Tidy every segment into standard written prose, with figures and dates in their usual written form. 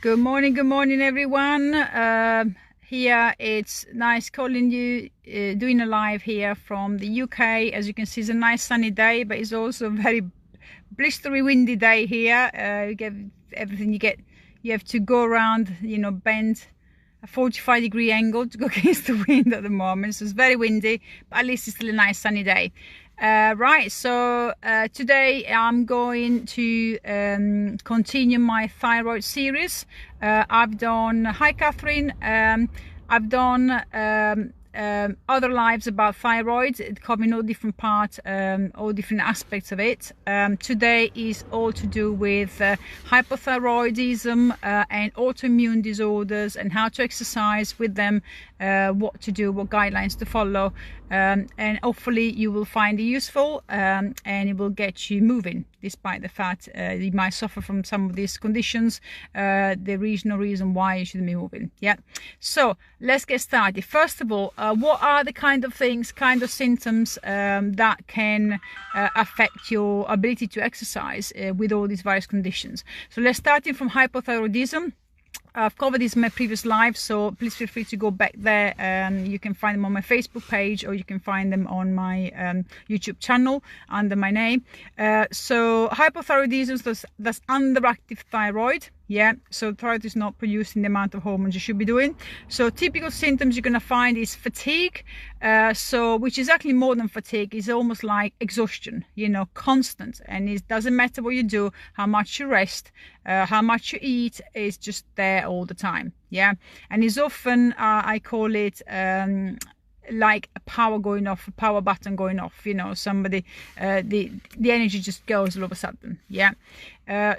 Good morning everyone. Here it's nice calling you, doing a live here from the UK. As you can see, it's a nice sunny day, but it's also a very blistery windy day here. You get everything you have to go around, bend a 45-degree angle to go against the wind at the moment, so it's very windy, but at least it's still a nice sunny day. Right, so today I'm going to continue my thyroid series. I've done, hi Catherine, I've done other lives about thyroid, covering all different parts, all different aspects of it. Today is all to do with hypothyroidism and autoimmune disorders, and how to exercise with them, what to do, what guidelines to follow, and hopefully you will find it useful, and it will get you moving, despite the fact you might suffer from some of these conditions. There is no reason why you shouldn't be moving. Yeah, so let's get started. First of all, what are the kind of symptoms that can affect your ability to exercise with all these various conditions? So let's start from hypothyroidism. I've covered this in my previous live, so please feel free to go back there. You can find them on my Facebook page, or you can find them on my YouTube channel under my name. So hypothyroidism, that's underactive thyroid. Yeah, so thyroid is not producing the amount of hormones you should be doing. So typical symptoms you're going to find is fatigue, which is actually more than fatigue. It's almost like exhaustion, constant, and it doesn't matter what you do, how much you rest, how much you eat, it's just there all the time. Yeah, and it's often I call it like a power going off, a power button going off. Somebody the energy just goes all of a sudden. Yeah.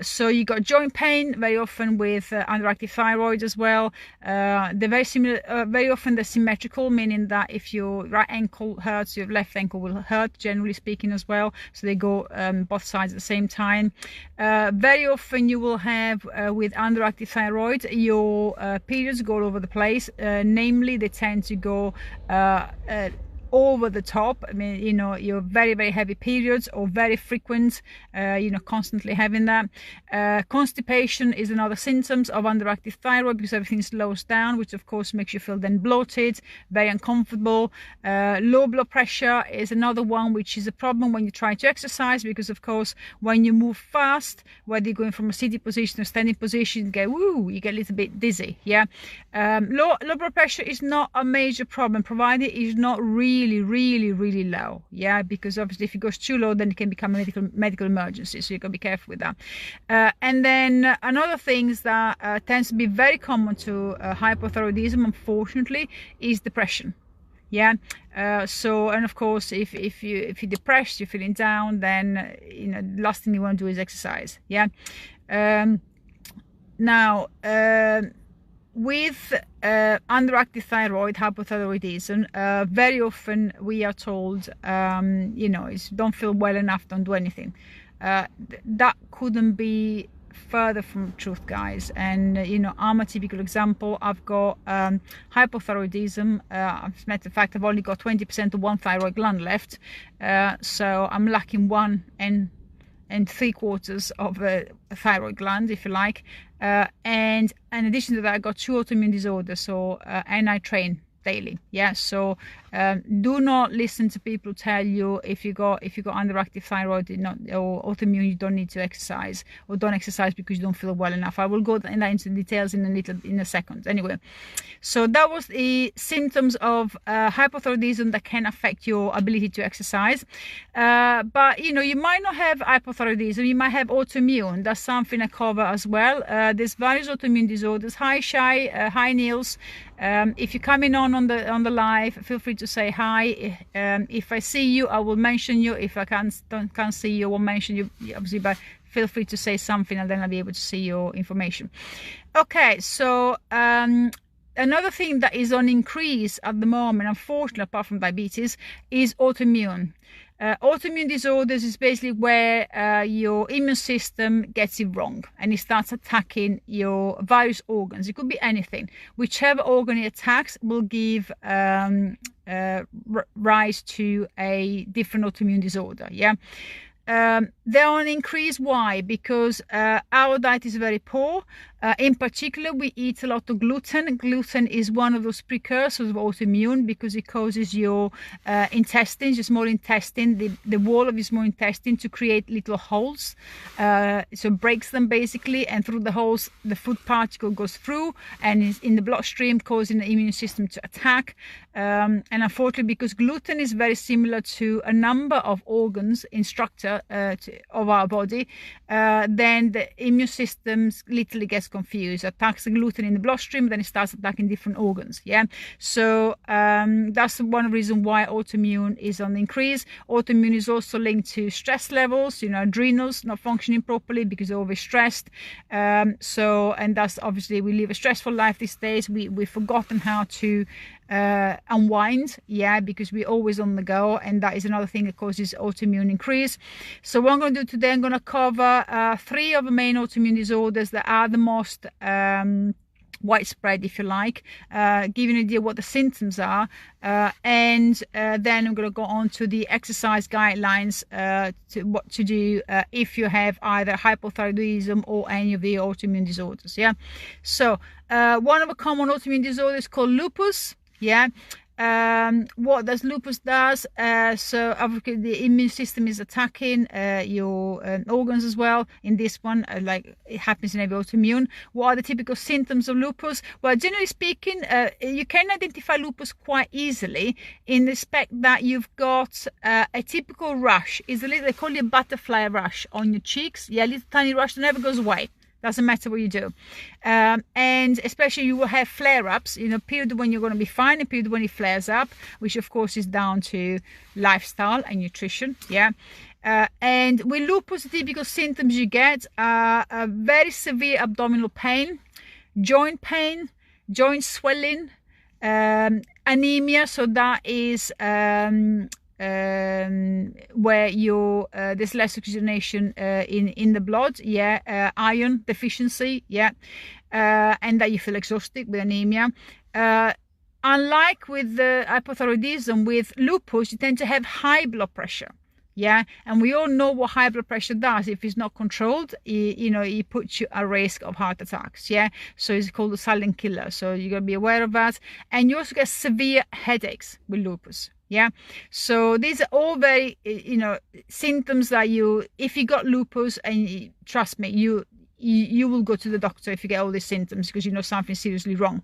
So you got joint pain very often with underactive thyroid as well. They're very similar, very often they're symmetrical, meaning that if your right ankle hurts, your left ankle will hurt, generally speaking, as well. So they go both sides at the same time. Very often you will have with underactive thyroid, your periods go all over the place. Namely, they tend to go over the top. I mean, your very, very heavy periods, or very frequent, constantly having that. Constipation is another symptoms of underactive thyroid, because everything slows down, which of course makes you feel then bloated, very uncomfortable. Low blood pressure is another one, which is a problem when you try to exercise, because of course when you move fast, whether you're going from a sitting position or standing position, you get a little bit dizzy. Yeah. Low blood pressure is not a major problem, provided it's not really low. Yeah, because obviously if it goes too low, then it can become a medical emergency, so you got to be careful with that. And then another things that tends to be very common to hypothyroidism, unfortunately, is depression. Yeah. And of course, if you're depressed, you're feeling down, then the last thing you want to do is exercise. Yeah. Now with underactive thyroid, hypothyroidism, very often we are told, don't feel well enough, don't do anything. That couldn't be further from truth, guys. And I'm a typical example. I've got hypothyroidism. As a matter of fact, I've only got 20% of one thyroid gland left, so I'm lacking 1 and 3/4 of a thyroid gland, if you like. And in addition to that, I got 2 autoimmune disorders. So and I train daily. Yeah, so do not listen to people tell you if you got underactive thyroid or autoimmune, you don't need to exercise, or don't exercise because you don't feel well enough. I will go into details in a second. Anyway, so that was the symptoms of hypothyroidism that can affect your ability to exercise. But you might not have hypothyroidism, you might have autoimmune. That's something I cover as well. There's various autoimmune disorders. Hi Shai, hi Niels. If you're coming on the live, feel free to say hi. If I see you, I will mention you. If I can't see you, I won't mention you, obviously, but feel free to say something, and then I'll be able to see your information. Okay, so another thing that is on increase at the moment, unfortunately, apart from diabetes, is autoimmune. Autoimmune disorders is basically where your immune system gets it wrong, and it starts attacking your various organs. It could be anything. Whichever organ it attacks will give rise to a different autoimmune disorder. Yeah. They're on increase. Why? Because our diet is very poor. In particular, we eat a lot of gluten. Gluten is one of those precursors of autoimmune because it causes your intestines, your small intestine, the wall of your small intestine to create little holes. So it breaks them basically, and through the holes, the food particle goes through and is in the bloodstream, causing the immune system to attack. And unfortunately, because gluten is very similar to a number of organs in structure of our body, then the immune system literally gets confused, attacks the gluten in the bloodstream, then it starts attacking different organs. Yeah, so that's one reason why autoimmune is on the increase. Autoimmune is also linked to stress levels, adrenals not functioning properly because they're always stressed. And that's obviously, we live a stressful life these days. We've forgotten how to unwind, because we're always on the go, and that is another thing that causes autoimmune increase. So what I'm going to do today, I'm going to cover 3 of the main autoimmune disorders that are the most widespread, if you like, give you an idea what the symptoms are, and then I'm going to go on to the exercise guidelines to what to do if you have either hypothyroidism or any of the autoimmune disorders. So one of the common autoimmune disorders is called lupus. What does lupus does? So obviously the immune system is attacking your organs as well. In this one, like it happens in every autoimmune. What are the typical symptoms of lupus? Well, generally speaking, you can identify lupus quite easily in respect that you've got a typical rash. Is a little, they call it a butterfly rash on your cheeks. A little tiny rash that never goes away. Doesn't matter what you do. And especially you will have flare-ups, period when you're going to be fine, a period when it flares up, which of course is down to lifestyle and nutrition. And with lupus, the typical symptoms you get are a very severe abdominal pain, joint swelling, anemia. So that is where there's less oxygenation in the blood, iron deficiency, and that you feel exhausted with anemia. Unlike with the hypothyroidism, with lupus you tend to have high blood pressure, and we all know what high blood pressure does. If it's not controlled, it puts you at risk of heart attacks. So it's called a silent killer, so you got to be aware of that. And you also get severe headaches with lupus. So these are all very symptoms that if you got lupus, and trust me, you will go to the doctor if you get all these symptoms, because you know something's seriously wrong.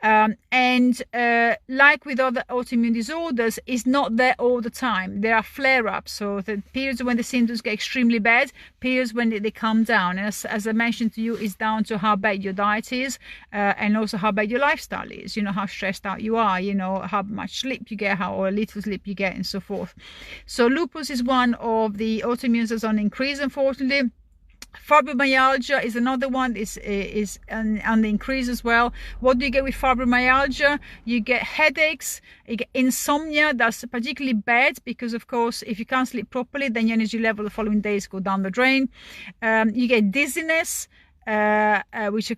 And like with other autoimmune disorders, it's not there all the time. There are flare-ups, so the periods when the symptoms get extremely bad, periods when they come down. And as I mentioned to you, it's down to how bad your diet is, and also how bad your lifestyle is, how stressed out you are, how much sleep you get, how little sleep you get, and so forth. So lupus is one of the autoimmunes that's on increase, unfortunately. Fibromyalgia is another one, is on the increase as well. What do you get with fibromyalgia? You get headaches, you get insomnia. That's particularly bad because, of course, if you can't sleep properly, then your energy level the following days go down the drain. You get dizziness, which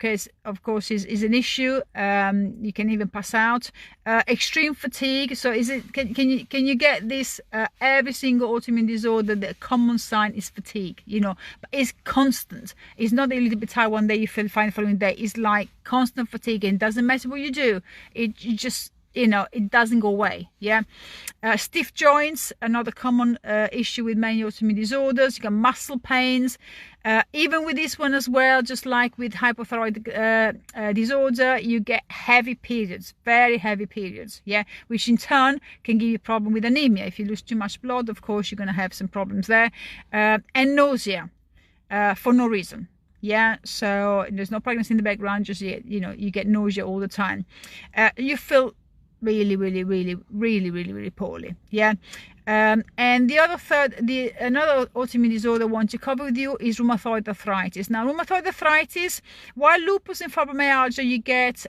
of course is an issue. You can even pass out. Extreme fatigue. So can you get this? Every single autoimmune disorder, the common sign is fatigue, but it's constant. It's not a little bit tired one day, you feel fine the following day. It's like constant fatigue, and it doesn't matter what you do, it just it doesn't go away. Stiff joints, another common issue with many autoimmune disorders. You got muscle pains, even with this one as well, just like with hypothyroid disorder, you get heavy periods, very heavy periods, which in turn can give you a problem with anemia. If you lose too much blood, of course you're going to have some problems there. And nausea for no reason. So there's no pregnancy in the background, just you get nausea all the time. You feel really poorly. And the another autoimmune disorder I want to cover with you is rheumatoid arthritis. Now, rheumatoid arthritis, while lupus and fibromyalgia, you get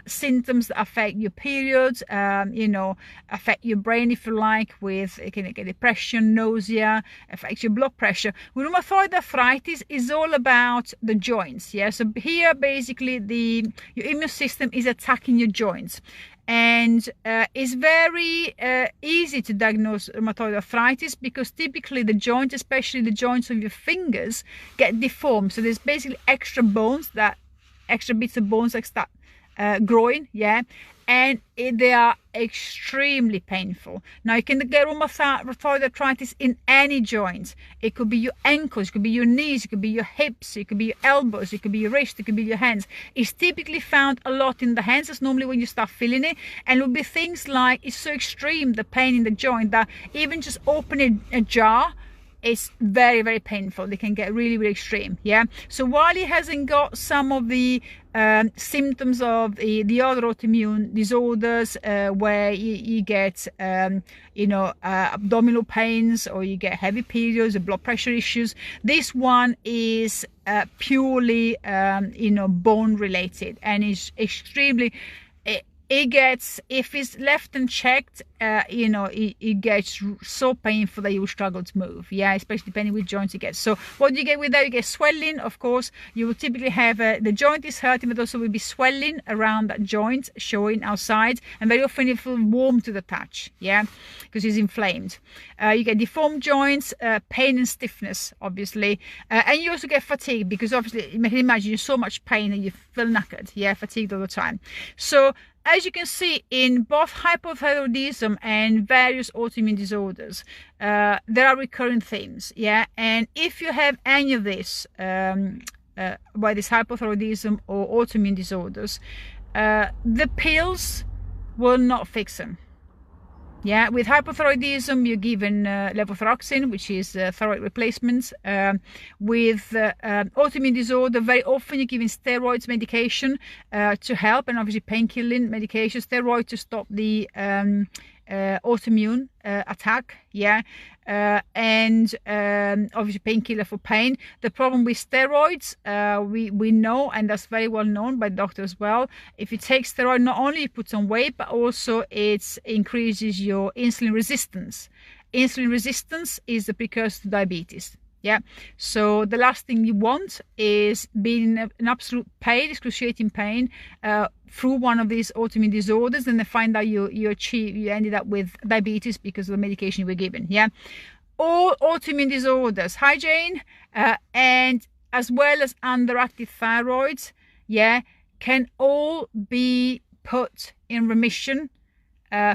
symptoms that affect your periods, affect your brain, if you like, with you can get depression, nausea, affects your blood pressure. With rheumatoid arthritis, is all about the joints. So here, basically, your immune system is attacking your joints. And it's very easy to diagnose rheumatoid arthritis because typically the joints, especially the joints of your fingers, get deformed. So there's basically extra bones that extra bits of bones like start growing, yeah, and they are extremely painful. Now you can get rheumatoid arthritis in any joint. It could be your ankles, it could be your knees, it could be your hips, it could be your elbows, it could be your wrist, it could be your hands. It's typically found a lot in the hands. That's normally when you start feeling it, and it will be things like, it's so extreme, the pain in the joint, that even just opening a jar, it's very, very painful. They can get really, really extreme, yeah. So while he hasn't got some of the symptoms of the other autoimmune disorders, where you get abdominal pains, or you get heavy periods or blood pressure issues, this one is purely bone related, and is extremely, it gets, if it's left unchecked, it gets so painful that you will struggle to move, yeah, especially depending which joints you get. So what do you get with that? You get swelling, of course. You will typically have the joint is hurting, but also will be swelling around that joint showing outside, and very often it will warm to the touch, yeah, because it's inflamed. You get deformed joints, pain and stiffness, obviously, and you also get fatigue, because obviously you can imagine you're so much pain and you feel knackered, yeah, fatigued all the time. So as you can see, in both hypothyroidism and various autoimmune disorders, there are recurring themes, yeah. And if you have any of this, whether it's hypothyroidism or autoimmune disorders, the pills will not fix them. Yeah, with hypothyroidism, you're given levothyroxine, which is thyroid replacement. With autoimmune disorder, very often you're given steroids medication to help, and obviously painkilling medication, steroid to stop the autoimmune attack, yeah, and obviously painkiller for pain. The problem with steroids, we know, and that's very well known by doctors as well, if you take steroid, not only it puts on weight, but also it increases your insulin resistance. Insulin resistance is the precursor to diabetes. Yeah, so the last thing you want is being in an absolute pain, excruciating pain, through one of these autoimmune disorders, and they find out you ended up with diabetes because of the medication you were given. Yeah, all autoimmune disorders, hi Jane, and as well as underactive thyroid, yeah, can all be put in remission,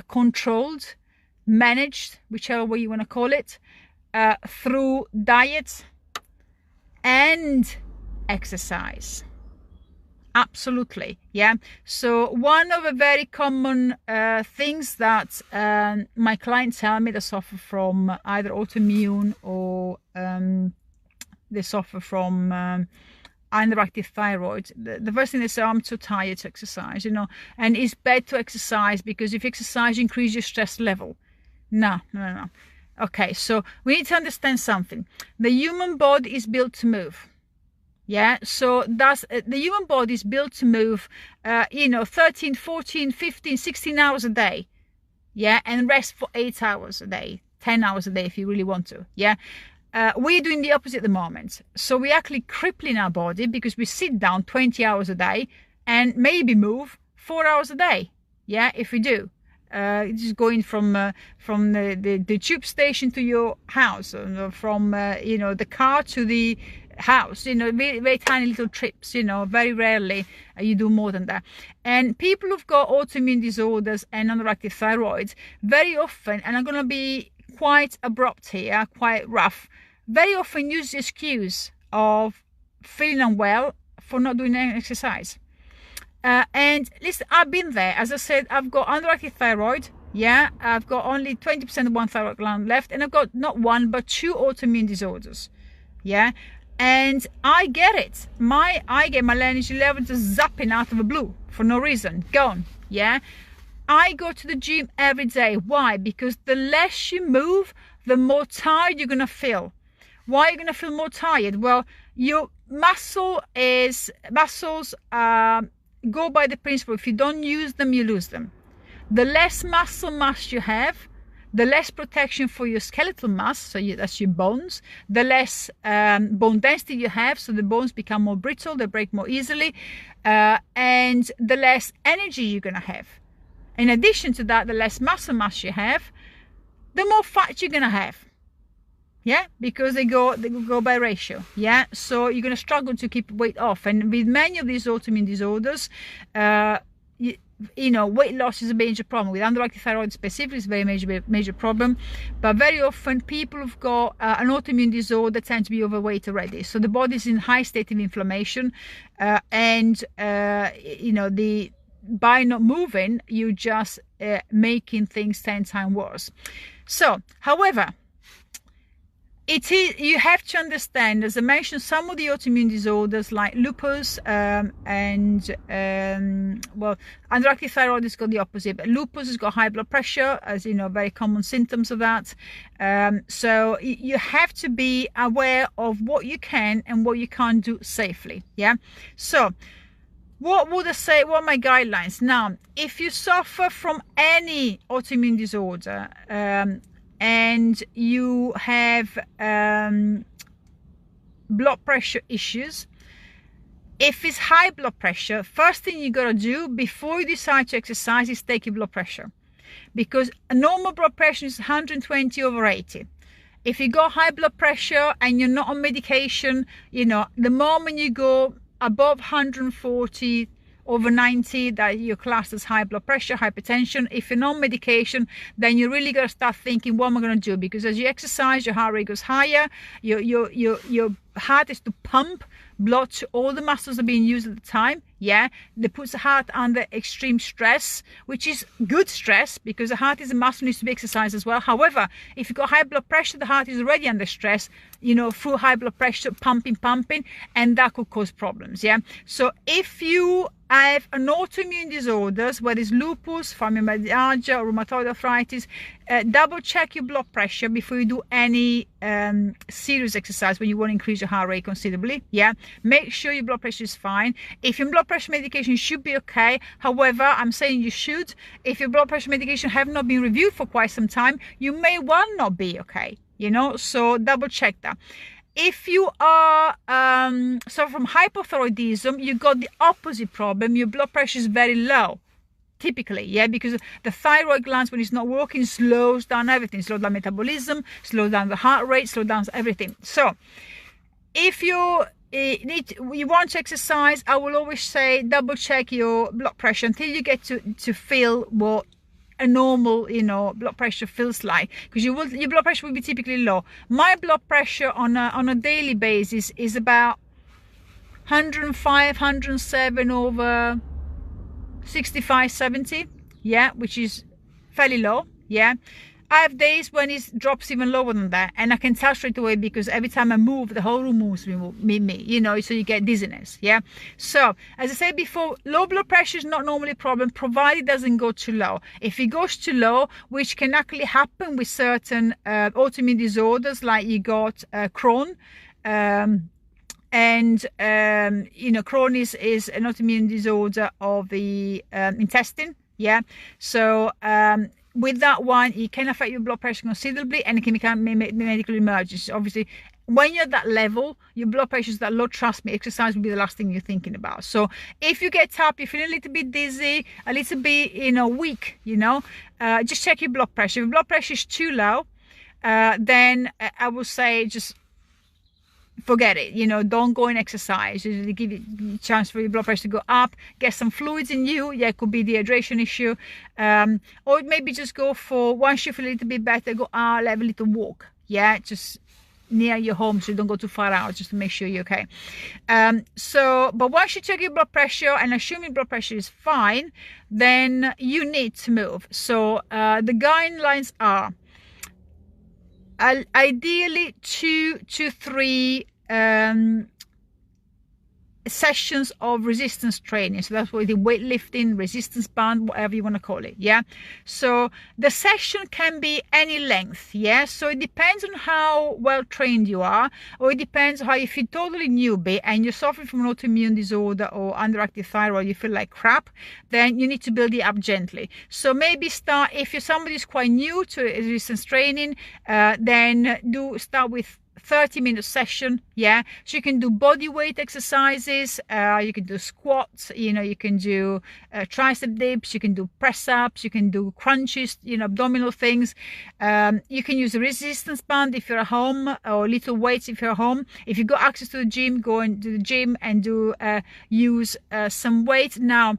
controlled, managed, whichever way you want to call it, through diet and exercise. Absolutely, yeah. So one of the very common things that my clients tell me, they suffer from either autoimmune or they suffer from underactive thyroid. The first thing they say, I'm too tired to exercise, and it's bad to exercise because if you exercise, you increase your stress level. No. Okay, so we need to understand something. The human body is built to move. Yeah, so that's the human body is built to move 13, 14, 15, 16 hours a day. Yeah, and rest for 8 hours a day, 10 hours a day if you really want to. Yeah, we're doing the opposite at the moment. So we're actually crippling our body because we sit down 20 hours a day and maybe move 4 hours a day. Yeah, if we do. Just going from the tube station to your house, from the car to the house, very, very tiny little trips, very rarely you do more than that. And people who've got autoimmune disorders and underactive thyroid, very often, and I'm going to be quite abrupt here, quite rough, very often use the excuse of feeling unwell for not doing any exercise. And listen, I've been there. As I said, I've got underactive thyroid. Yeah, I've got only 20% of one thyroid gland left, and I've got not one but 2 autoimmune disorders. Yeah, and I get it. I get my energy level just zapping out of the blue for no reason, gone. Yeah, I go to the gym every day. Why? Because the less you move, the more tired you're gonna feel. Why are you gonna feel more tired? Well, your muscles go by the principle, if you don't use them, you lose them. The less muscle mass you have, the less protection for your skeletal mass, so that's your bones, the less bone density you have, so the bones become more brittle, they break more easily, and the less energy you're going to have. In addition to that, the less muscle mass you have, the more fat you're going to have. Yeah, because they go by ratio. Yeah, so you're going to struggle to keep weight off. And with many of these autoimmune disorders, you know, weight loss is a major problem. With underactive thyroid specifically, it's a very major problem. But very often people who've got an autoimmune disorder tend to be overweight already, so the body's in high state of inflammation, and you know, by not moving, you just making things 10 times worse. So however, you have to understand, as I mentioned, some of the autoimmune disorders like lupus, well, underactive thyroid has got the opposite, but lupus has got high blood pressure, as you know, very common symptoms of that. So you have to be aware of what you can and what you can't do safely. Yeah. So what would I say? What are my guidelines? Now, if you suffer from any autoimmune disorder, and you have blood pressure issues, if it's high blood pressure, first thing you gotta do before you decide to exercise is take your blood pressure, because a normal blood pressure is 120/80. If you got high blood pressure and you're not on medication, you know, the moment you go above 140/90, that you're classed as high blood pressure, hypertension. If you're not on medication, then you really got to start thinking, what am I going to do? Because as you exercise, your heart rate goes higher, your heart is to pump blood to all the muscles that are being used at the time. Yeah, that puts the heart under extreme stress, which is good stress, because the heart is a muscle, needs to be exercised as well. However, if you've got high blood pressure, the heart is already under stress, you know, through high blood pressure, pumping, and that could cause problems. Yeah, so if you have an autoimmune disorders, whether it's lupus, fibromyalgia, or rheumatoid arthritis, double check your blood pressure before you do any serious exercise when you want to increase your heart rate considerably. Yeah, make sure your blood pressure is fine. If your blood pressure medication should be okay, however, I'm saying you should, if your blood pressure medication have not been reviewed for quite some time, you may well not be okay, you know, so double check that. If you are so from hypothyroidism, you got the opposite problem. Your blood pressure is very low, typically, yeah, because the thyroid glands, when it's not working, slows down everything, slows down metabolism, slows down the heart rate, slows down everything. So if you want to exercise, I will always say double check your blood pressure until you get to feel what a normal, you know, blood pressure feels like, because your blood pressure will be typically low. My blood pressure on a daily basis is about 105, 107/65/70, yeah, which is fairly low. Yeah, I have days when it drops even lower than that, and I can tell straight away, because every time I move, the whole room moves with me, you know, so you get dizziness. Yeah, so as I said before, low blood pressure is not normally a problem, provided it doesn't go too low. If it goes too low, which can actually happen with certain autoimmune disorders, like you got Crohn, and you know, Crohn is an autoimmune disorder of the intestine. Yeah, so with that one, it can affect your blood pressure considerably, and it can become medical emergency. Obviously, when you're at that level, your blood pressure is that low, trust me, exercise will be the last thing you're thinking about. So if you get up, you're feeling a little bit dizzy, a little bit, you know, weak, you know, just check your blood pressure. If your blood pressure is too low, then I would say just forget it, you know, don't go and exercise. Usually give you a chance for your blood pressure to go up, get some fluids in you. Yeah, it could be dehydration issue, or maybe just go for, once you feel a little bit better, go out, have a little walk. Yeah, just near your home, so you don't go too far out, just to make sure you're okay. But once you check your blood pressure and assume your blood pressure is fine, then you need to move. So the guidelines are ideally 2 to 3 sessions of resistance training. So that's what the weightlifting, resistance band, whatever you want to call it. Yeah, so the session can be any length. Yeah, so it depends on how well trained you are, or it depends how, if you're totally newbie and you're suffering from an autoimmune disorder or underactive thyroid, you feel like crap, then you need to build it up gently. So maybe start, if you're somebody who's quite new to resistance training, then start with 30-minute session. Yeah, so you can do body weight exercises, you can do squats, you know, you can do tricep dips, you can do press ups, you can do crunches, you know, abdominal things. You can use a resistance band if you're at home, or little weights if you're at home. If you got access to the gym, go into the gym and do use some weight. Now,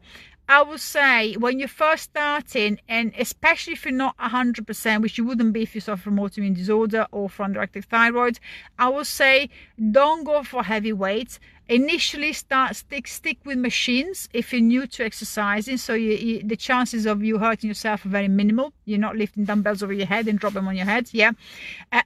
I would say when you're first starting, and especially if you're not 100%, which you wouldn't be if you suffer from autoimmune disorder or from underactive thyroid, I would say don't go for heavy weights. Initially, stick with machines if you're new to exercising, so the chances of you hurting yourself are very minimal. You're not lifting dumbbells over your head and drop them on your head. Yeah,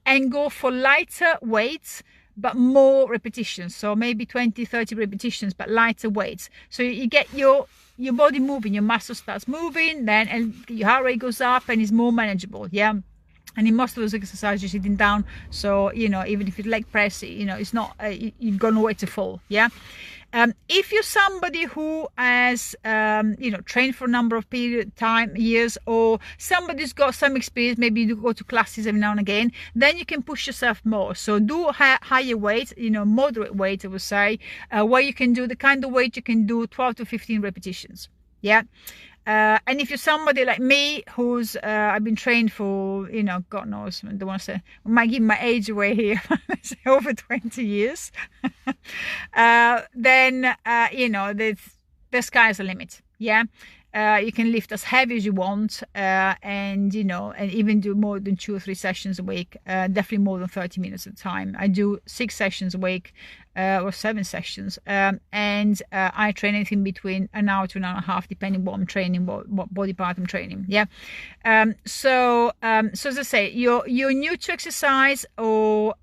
and go for lighter weights but more repetitions, so maybe 20-30 repetitions but lighter weights, so you get your body moving, your muscle starts moving, then and your heart rate goes up and is more manageable. Yeah, and in most of those exercises you're sitting down, so you know, even if you leg press, you know, it's not you've got nowhere to fall. Yeah, if you're somebody who has you know, trained for a number of years, or somebody who's got some experience, maybe you go to classes every now and again, then you can push yourself more. So do higher weight, you know, moderate weight, I would say, where you can do the kind of weight you can do 12 to 15 repetitions. Yeah. And if you're somebody like me who's I've been trained for, you know, God knows, I don't want to say, I might give my age away here, over 20 years, then you know, the sky's the limit. Yeah, you can lift as heavy as you want, and you know, and even do more than 2 or 3 sessions a week, definitely more than 30 minutes at a time. I do 6 sessions a week, or 7 sessions, and I train anything between an hour to an hour and a half, depending what I'm training, what body part I'm training. Yeah, so as I say, you're new to exercise, or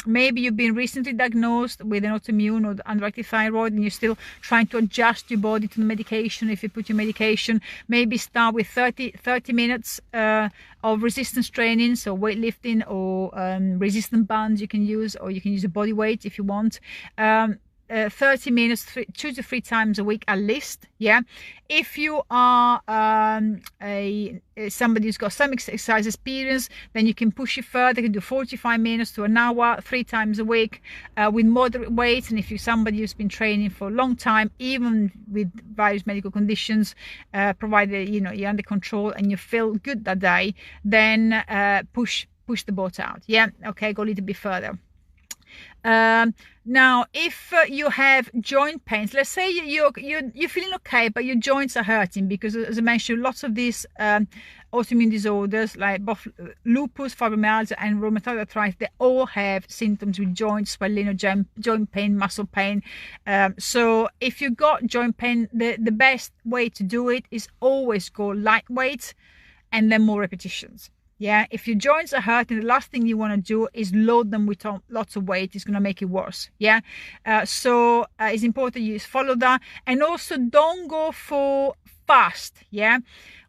maybe you've been recently diagnosed with an autoimmune or underactive thyroid, and you're still trying to adjust your body to the medication. If you put your medication, maybe start with 30 minutes of resistance training, so weightlifting or resistance bands you can use, or you can use a body weight if you want. 30 minutes 2 to 3 times a week at least. Yeah, if you are somebody who's got some exercise experience, then you can push it further. You can do 45 minutes to an hour 3 times a week, with moderate weights. And if you're somebody who's been training for a long time, even with various medical conditions, provided you know you're under control and you feel good that day, then push the boat out. Yeah, okay, go a little bit further. Now, if you have joint pains, let's say you're feeling okay, but your joints are hurting, because as I mentioned, lots of these autoimmune disorders like both lupus, fibromyalgia and rheumatoid arthritis, they all have symptoms with joint swelling or joint pain, muscle pain. So if you got joint pain, the best way to do it is always go lightweight and then more repetitions. Yeah, if your joints are hurting, the last thing you want to do is load them with lots of weight. It's going to make it worse. Yeah, so it's important you follow that, and also don't go for fast. Yeah,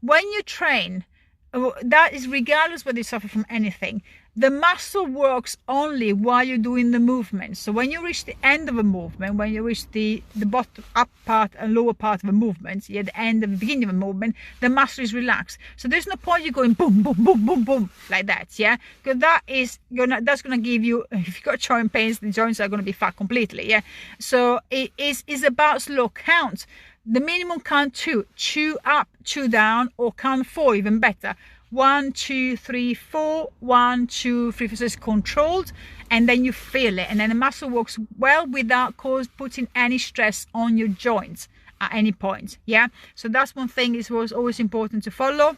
when you train, that is regardless whether you suffer from anything. The muscle works only while you're doing the movement. So when you reach the end of a movement, when you reach the bottom up part and lower part of a movement, yeah, the end and the beginning of a movement, the muscle is relaxed. So there's no point you going boom, boom, boom, boom, boom like that. Yeah, because that's gonna give you, if you've got joint pains, the joints are gonna be fat completely. Yeah, so it is about slow count. The minimum count 2, chew up, chew down, or count 4, even better. 1, 2, 3, 4, 1, 2, 3, 4. So it's controlled, and then you feel it, and then the muscle works well without putting any stress on your joints at any point. Yeah, so that's one thing is always important to follow.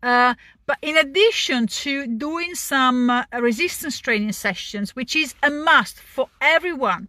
But in addition to doing some resistance training sessions, which is a must for everyone,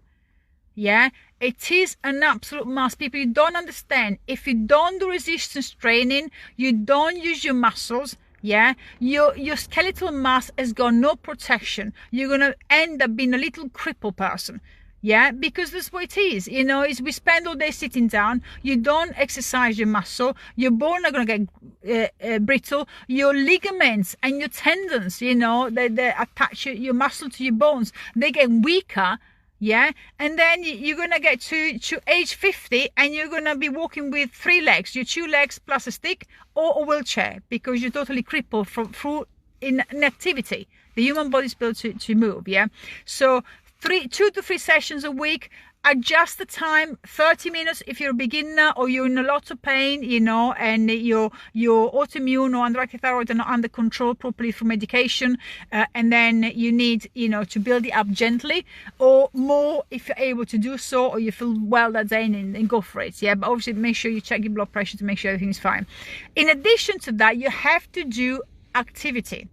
yeah, it is an absolute must. People, you don't understand. If you don't do resistance training, you don't use your muscles, yeah, your skeletal mass has got no protection. You're gonna end up being a little crippled person. Yeah, because that's what it is. You know, is we spend all day sitting down. You don't exercise your muscle. Your bones are going to get brittle. Your ligaments and your tendons, you know, they attach your muscle to your bones. They get weaker. Yeah, and then you're gonna get to age 50, and you're gonna be walking with 3 legs, your 2 legs plus a stick, or a wheelchair, because you're totally crippled through inactivity. The human body is built to move, yeah? So 2 to 3 sessions a week. Adjust the time, 30 minutes if you're a beginner or you're in a lot of pain, you know, and your autoimmune or underactive thyroid are not under control properly through medication, and then you need, you know, to build it up gently, or more if you're able to do so, or you feel well that day, and go for it, yeah? But obviously make sure you check your blood pressure to make sure everything is fine. In addition to that, you have to do activity.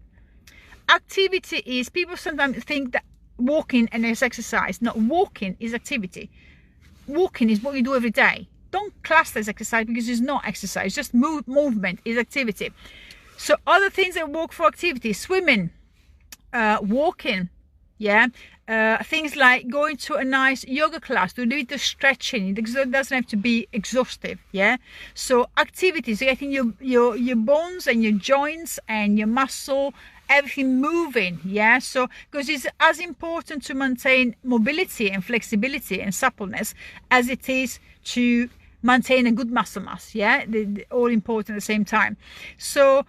Activity is, people sometimes think that walking and is exercise. No, walking is activity. Walking is what you do every day. Don't class that as exercise, because it's not exercise. Just movement is activity. So other things that work for activity: swimming, walking, yeah, things like going to a nice yoga class, do a bit of stretching. It doesn't have to be exhaustive, yeah? So activities, getting your bones and your joints and your muscle, everything moving, yeah? So because it's as important to maintain mobility and flexibility and suppleness as it is to maintain a good muscle mass, yeah? They're all important at the same time. So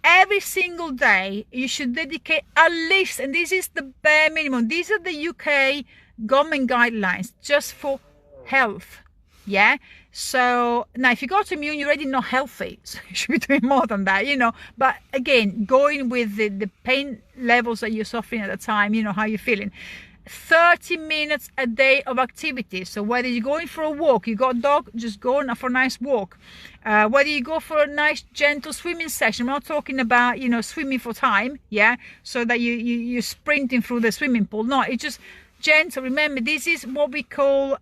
every single day you should dedicate at least, and this is the bare minimum, these are the UK government guidelines just for health, yeah? So now if you got autoimmune, you're already not healthy, so you should be doing more than that, you know? But again, going with the pain levels that you're suffering at the time, you know, how you're feeling. 30 minutes a day of activity. So whether you're going for a walk, you got a dog, just go for a nice walk. Whether you go for a nice gentle swimming session, I'm not talking about, you know, swimming for time, yeah, so that you're sprinting through the swimming pool. No, it's just gentle. Remember, this is what we call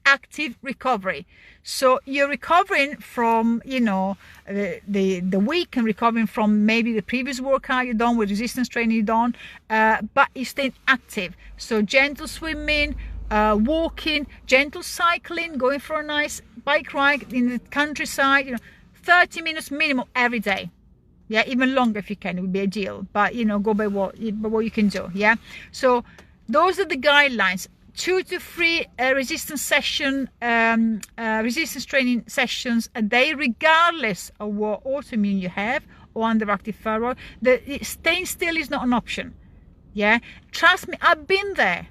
active recovery. So you're recovering from, you know, the week, and recovering from maybe the previous workout you've done, with resistance training you've done, but you're staying active. So gentle swimming, walking, gentle cycling, going for a nice bike ride in the countryside, you know, 30 minutes minimum every day. Yeah, even longer if you can, it would be ideal, but you know, go by what you can do, yeah? So those are the guidelines. 2 to 3 resistance training sessions a day, regardless of what autoimmune you have or underactive thyroid. Staying still is not an option, yeah? Trust me, I've been there.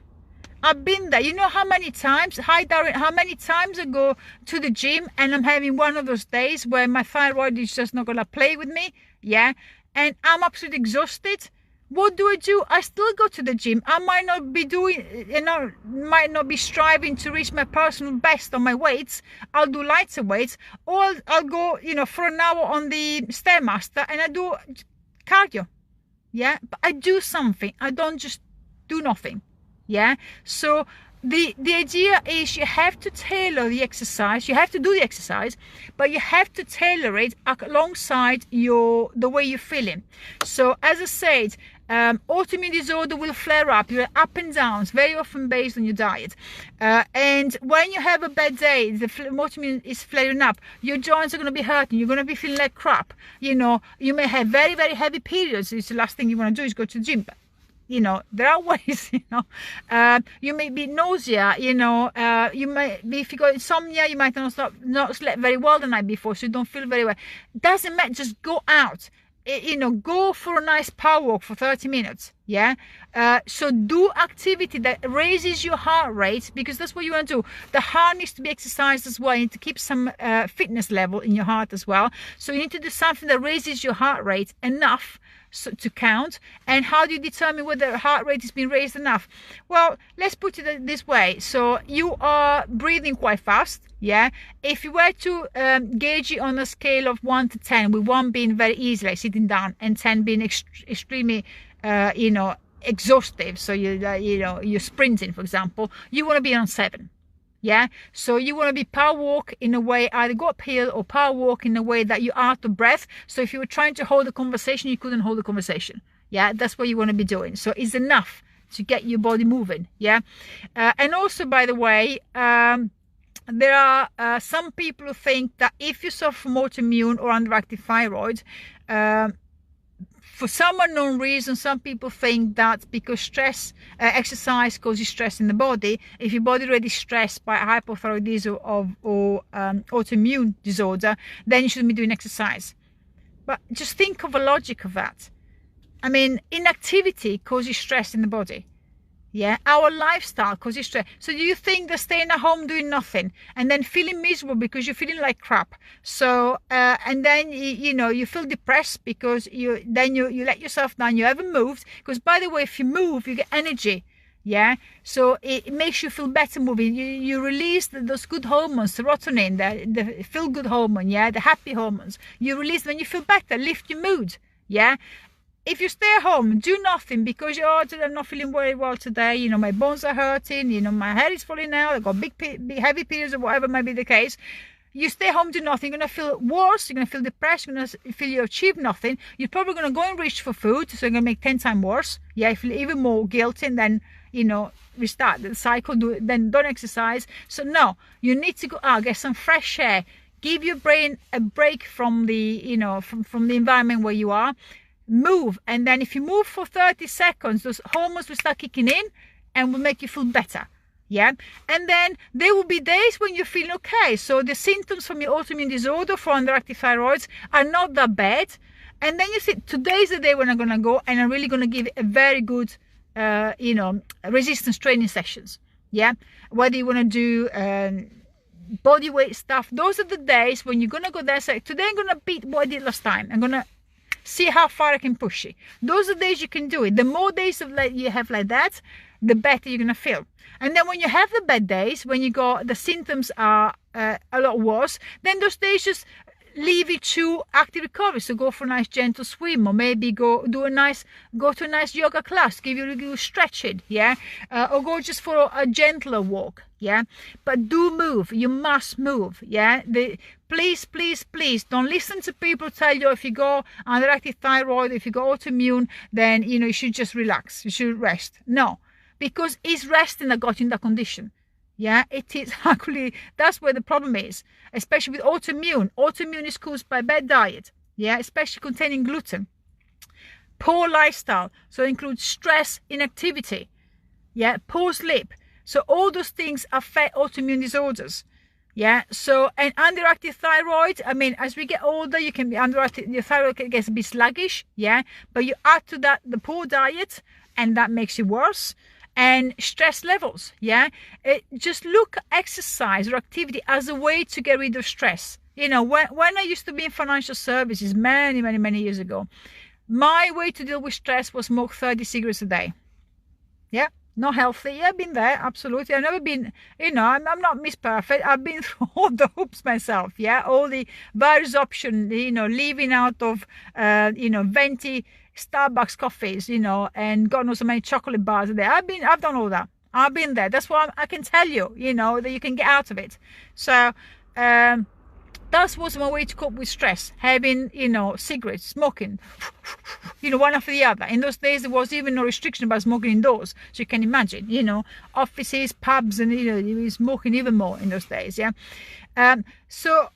You know how many times, hi Darren, how many times I go to the gym and I'm having one of those days where my thyroid is just not gonna play with me, yeah? And I'm absolutely exhausted. What do? I still go to the gym. I might not be doing, you know, might not be striving to reach my personal best on my weights. I'll do lighter weights, or I'll go, you know, for an hour on the Stairmaster and I do cardio, yeah? But I do something. I don't just do nothing, yeah? So the idea is you have to tailor the exercise. You have to do the exercise, but you have to tailor it alongside the way you're feeling. So as I said, autoimmune disorder will flare up. You're up and downs, very often based on your diet. And when you have a bad day, the autoimmune is flaring up, your joints are going to be hurting, you're going to be feeling like crap. You know, you may have very, very heavy periods. It's the last thing you want to do is go to the gym. But, you know, there are ways, you know. You may be nausea, you know, you might be, if you got insomnia, you might not slept very well the night before, so you don't feel very well. Doesn't matter, just go out. You know, go for a nice power walk for 30 minutes, yeah? So do activity that raises your heart rate, because that's what you want to do. The heart needs to be exercised as well. You need to keep some fitness level in your heart as well. So you need to do something that raises your heart rate enough to count. And how do you determine whether the heart rate has been raised enough? Well, let's put it this way. So you are breathing quite fast, yeah? If you were to gauge it on a scale of 1 to 10, with 1 being very easy, like sitting down, and 10 being extremely you know, exhaustive, so you're sprinting, for example, you want to be on 7, yeah? So you want to be power walk in a way, either go uphill or power walk in a way that you're out of breath. So if you were trying to hold a conversation, you couldn't hold a conversation, yeah? That's what you want to be doing. So it's enough to get your body moving, yeah? And also, by the way, there are some people who think that if you suffer from autoimmune or underactive thyroid, for some unknown reason, some people think that because exercise causes stress in the body, if your body already stressed by hypothyroidism or autoimmune disorder, then you shouldn't be doing exercise. But just think of the logic of that. I mean, inactivity causes stress in the body. Yeah, our lifestyle causes stress. So do you think that staying at home doing nothing and then feeling miserable because you're feeling like crap? So and then you know, you feel depressed because you let yourself down. You haven't moved, because by the way, if you move, you get energy. Yeah, so it makes you feel better moving. You release those good hormones, serotonin, the feel good hormone. Yeah, the happy hormones. You release when you feel better, lift your mood. Yeah. If you stay at home, do nothing because I'm not feeling very well today, you know, my bones are hurting, you know, my hair is falling out, I've got big heavy periods or whatever might be the case. You stay home, do nothing, you're going to feel worse, you're going to feel depressed, you're going to feel you achieve nothing. You're probably going to go and reach for food, so you're going to make 10 times worse. Yeah, you feel even more guilty, and then, you know, restart the cycle, then don't exercise. So no, you need to go out, get some fresh air, give your brain a break from the, you know, from the environment where you are. Move, and then if you move for 30 seconds, those hormones will start kicking in and will make you feel better. Yeah, and then there will be days when you feel okay. So the symptoms from your autoimmune disorder for underactive thyroids are not that bad. And then you say, today's the day when I'm gonna go and I'm really gonna give it a very good you know, resistance training sessions. Yeah, whether you want to do body weight stuff, those are the days when you're gonna go there and say, today I'm gonna beat what I did last time. I'm gonna see how far I can push it. Those are the days you can do it. The more days of you have like that, the better you're gonna feel. And then when you have the bad days, when you got the symptoms are a lot worse, then those days just leave it to active recovery. So go for a nice gentle swim, or maybe go to a nice yoga class, give you a little stretching, yeah, or go just for a gentler walk, yeah. But do move. You must move, yeah. Please don't listen to people tell you if you go underactive thyroid, if you go autoimmune, then you know you should just relax, you should rest. No, because it's resting that got you in that condition. Yeah, it is actually, that's where the problem is, especially with autoimmune. Autoimmune is caused by bad diet, yeah, especially containing gluten, poor lifestyle, so it includes stress, inactivity, yeah, poor sleep. So all those things affect autoimmune disorders. Yeah, so, and underactive thyroid, I mean, as we get older, you can be underactive, your thyroid gets a bit sluggish, yeah, but you add to that the poor diet, and that makes it worse. And stress levels, yeah. Just look exercise or activity as a way to get rid of stress. You know, when I used to be in financial services many years ago, my way to deal with stress was smoke 30 cigarettes a day. Yeah, not healthy. Yeah, I've been there, absolutely. I've never been, you know, I'm not Miss Perfect. I've been through all the hoops myself, yeah. All the various options, you know, living out of, you know, venti Starbucks coffees, you know, and God knows how many chocolate bars are there. I've done all that. I've been there. That's why I can tell you, you know, that you can get out of it. So that was my way to cope with stress. Having, you know, cigarettes, smoking, you know, one after the other. In those days, there was even no restriction about smoking indoors. So you can imagine, you know, offices, pubs, and, you know, you were smoking even more in those days, yeah. So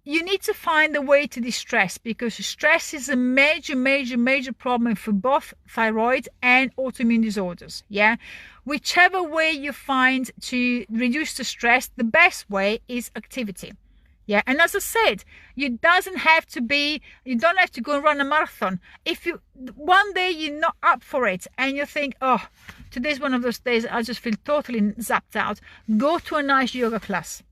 you need to find a way to distress, because stress is a major problem for both thyroid and autoimmune disorders. Yeah, whichever way you find to reduce the stress, the best way is activity. Yeah, and as I said, you don't have to go and run a marathon. If you one day you're not up for it and you think, oh, today's one of those days I just feel totally zapped out, go to a nice yoga class.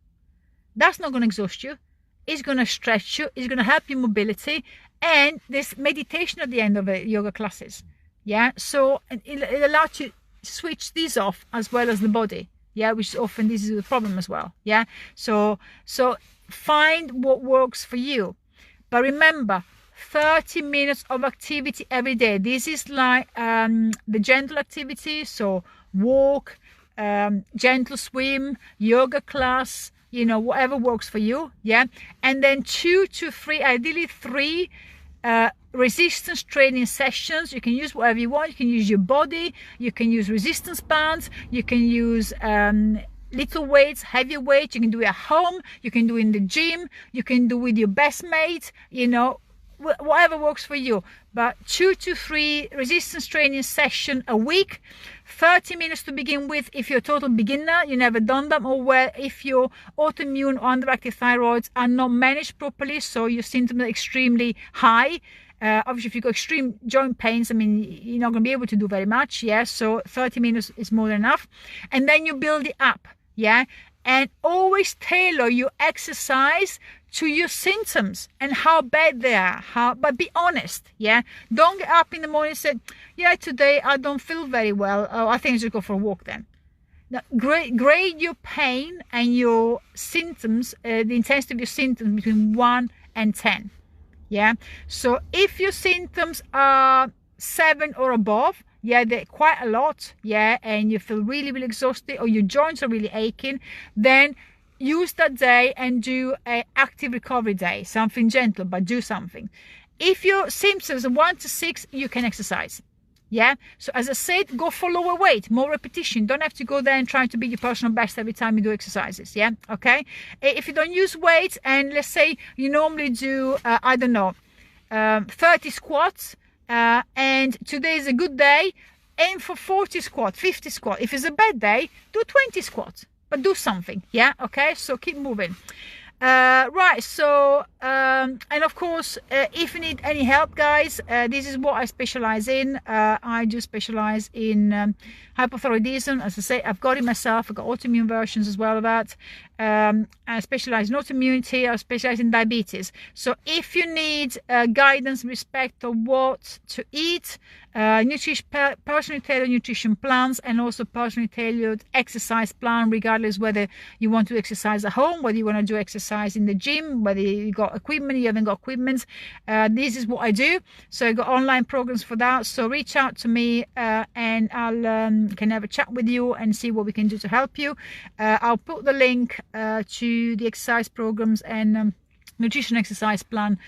That's not going to exhaust you. It's going to stretch you, it's going to help your mobility, and there's meditation at the end of the yoga classes. Yeah, so it allows you to switch these off as well as the body. Yeah, which is often this is the problem as well. Yeah, so find what works for you, but remember, 30 minutes of activity every day. This is like the gentle activity, so walk, gentle swim, yoga class, you know, whatever works for you. Yeah, and then 2 to 3, ideally 3 resistance training sessions. You can use whatever you want. You can use your body, you can use resistance bands, you can use little weights, heavy weights. You can do it at home, you can do it in the gym, you can do it with your best mate, you know, whatever works for you. But 2 to 3 resistance training session a week, 30 minutes to begin with if you're a total beginner, you never done them, or where if your autoimmune or underactive thyroids are not managed properly, so your symptoms are extremely high, Obviously, if you've got extreme joint pains, I mean, you're not going to be able to do very much. Yeah, so 30 minutes is more than enough. And then you build it up. Yeah, and always tailor your exercise to your symptoms and how bad they are. But be honest. Yeah, don't get up in the morning and say, yeah, today I don't feel very well. Oh, I think I should go for a walk then. Now, grade your pain and your symptoms, the intensity of your symptoms between 1 and 10. Yeah, so if your symptoms are 7 or above, yeah, they're quite a lot, yeah, and you feel really, really exhausted, or your joints are really aching, then use that day and do an active recovery day, something gentle, but do something. If your symptoms are 1 to 6, you can exercise. Yeah, so as I said, go for lower weight, more repetition. Don't have to go there and try to be your personal best every time you do exercises. Yeah, okay. If you don't use weights, and let's say you normally do I don't know, 30 squats, and today is a good day, aim for 40 squats, 50 squats. If it's a bad day, do 20 squats, but do something. Yeah, okay, so keep moving. Right, so and of course, if you need any help, guys, this is what I specialize in. I do specialize in hypothyroidism. As I say, I've got it myself. I've got autoimmune versions as well of that. I specialize in autoimmunity. I specialize in diabetes. So if you need guidance in respect of what to eat, personally tailored nutrition plans, and also personally tailored exercise plan, regardless whether you want to exercise at home, whether you want to do exercise in the gym, whether you got equipment, you haven't got equipment, this is what I do. So I got online programs for that. So reach out to me, and I'll can have a chat with you and see what we can do to help you. I'll put the link to the exercise programs and nutrition exercise plan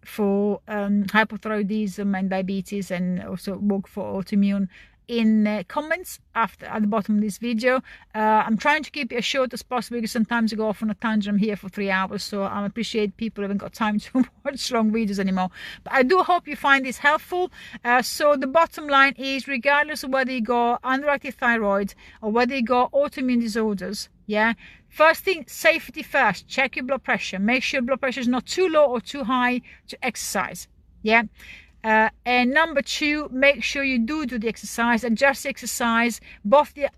for hypothyroidism and diabetes, and also work for autoimmune, in comments at the bottom of this video. I'm trying to keep it as short as possible, because sometimes I go off on a tangent. I'm here for 3 hours, so I appreciate people haven't got time to watch long videos anymore. But I do hope you find this helpful. So the bottom line is, regardless of whether you got underactive thyroid or whether you got autoimmune disorders, yeah, first thing, safety first. Check your blood pressure. Make sure blood pressure is not too low or too high to exercise. Yeah. And number 2, make sure you do the exercise. Adjust the exercise, both the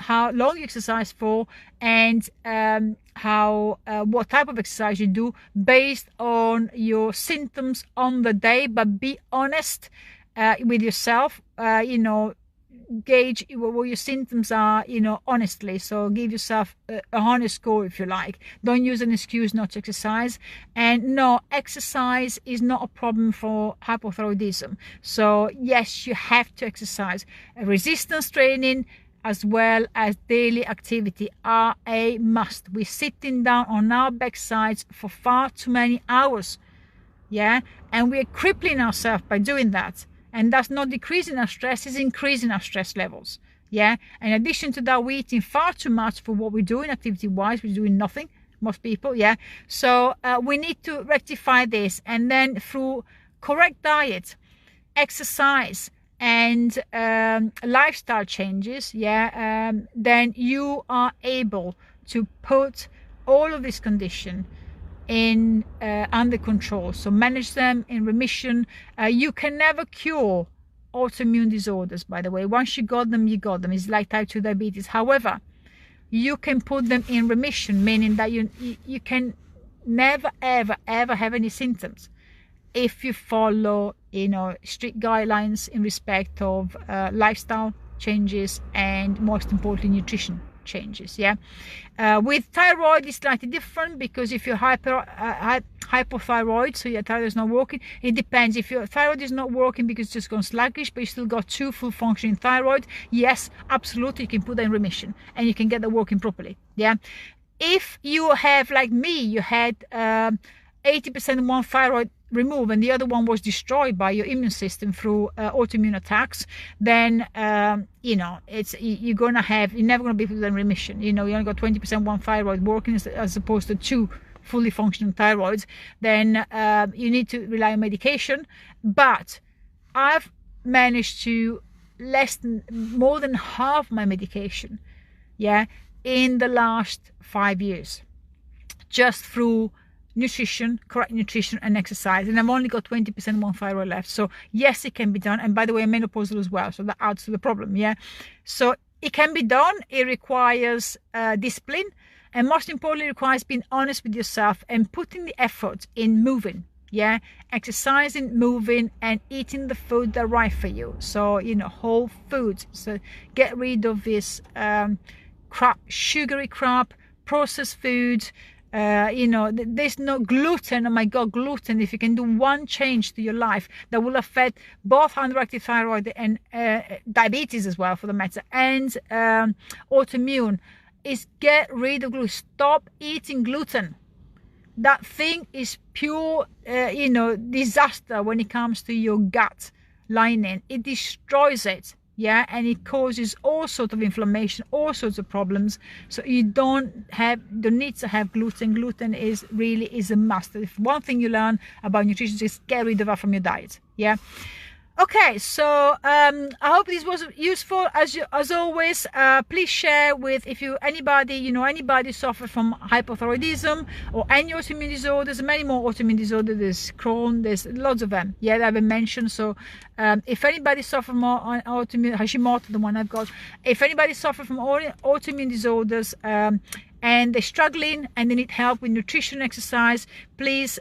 how long you exercise for, and what type of exercise you do, based on your symptoms on the day. But be honest with yourself. You know, gauge what your symptoms are, you know, honestly. So give yourself a honest score, if you like. Don't use an excuse not to exercise. And no, exercise is not a problem for hypothyroidism. So yes, you have to exercise. Resistance training as well as daily activity are a must. We're sitting down on our backsides for far too many hours, yeah, and we're crippling ourselves by doing that. And that's not decreasing our stress, it's increasing our stress levels. Yeah. In addition to that, we're eating far too much for what we're doing activity-wise. We're doing nothing, most people. Yeah. So we need to rectify this. And then through correct diet, exercise, and lifestyle changes, yeah, then you are able to put all of this condition in under control. So manage them in remission. You can never cure autoimmune disorders, by the way. Once you got them, you got them. It's like type 2 diabetes. However, you can put them in remission, meaning that you can never ever have any symptoms if you follow, you know, strict guidelines in respect of lifestyle changes, and most importantly, nutrition changes. Yeah. With thyroid, it's slightly different, because if you're hypothyroid, so your thyroid is not working, it depends. If your thyroid is not working because it's just gone sluggish, but you still got 2 full functioning thyroid, yes, absolutely, you can put that in remission and you can get that working properly. Yeah. If you have, like me, you had 80% of one thyroid removed and the other one was destroyed by your immune system through autoimmune attacks, then you know, you're never gonna be in remission. You know, you only got 20% one thyroid working as opposed to 2 fully functioning thyroids. Then you need to rely on medication. But I've managed to more than half my medication, yeah, in the last 5 years, just through nutrition, correct nutrition and exercise. And I've only got 20% one thyroid left. So yes, it can be done. And by the way, I'm menopausal as well, so that adds to the problem. Yeah, so it can be done. It requires discipline, and most importantly, it requires being honest with yourself and putting the effort in moving. Yeah, exercising, moving, and eating the food that's right for you. So, you know, whole foods. So get rid of this crap, sugary crap, processed food. You know, there's no gluten. Oh my God, gluten. If you can do one change to your life that will affect both underactive thyroid and diabetes as well, for the matter, and autoimmune, is get rid of gluten. Stop eating gluten. That thing is pure, you know, disaster when it comes to your gut lining. It destroys it, yeah, and it causes all sorts of inflammation, all sorts of problems. So you don't need to have gluten. Gluten is a must. If one thing you learn about nutrition is get rid of that from your diet, yeah. Okay, so I hope this was useful. As always, please share with, if you anybody suffer from hypothyroidism or any autoimmune disorders. Many more autoimmune disorders. There's Crohn, there's lots of them, yeah, that I've been mentioned. So if anybody suffer more on autoimmune, Hashimoto, the one I've got, if anybody suffer from autoimmune disorders and they're struggling and they need help with nutrition, exercise, please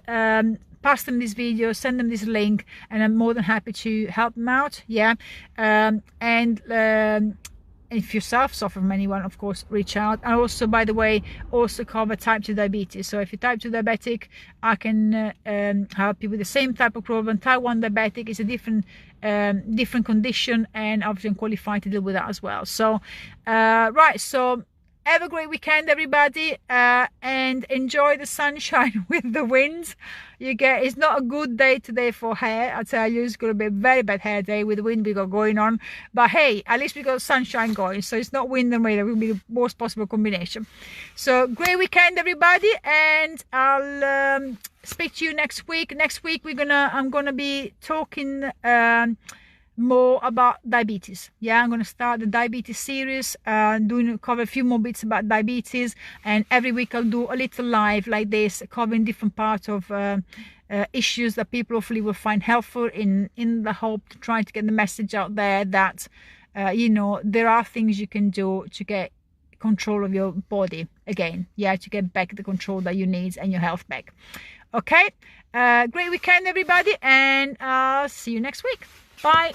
pass them this video, send them this link, and I'm more than happy to help them out. Yeah, and if yourself suffer from anyone, of course, reach out. And also, by the way, also cover type 2 diabetes. So if you're type 2 diabetic, I can help you with the same type of problem. Type 1 diabetic is a different condition, and obviously I'm qualified to deal with that as well. So right, so have a great weekend, everybody, and enjoy the sunshine with the wind. It's not a good day today for hair, I tell you. It's going to be a very bad hair day with the wind we got going on. But hey, at least we got sunshine going, so it's not wind and rain. It will be the worst possible combination. So great weekend, everybody, and I'll speak to you next week. Next week I'm gonna be talking more about diabetes. Yeah, I'm going to start the diabetes series, cover a few more bits about diabetes, and every week I'll do a little live like this, covering different parts of issues that people hopefully will find helpful, in the hope to try to get the message out there that you know, there are things you can do to get control of your body again, yeah, to get back the control that you need and your health back. Okay, great weekend, everybody, and I'll see you next week. Bye.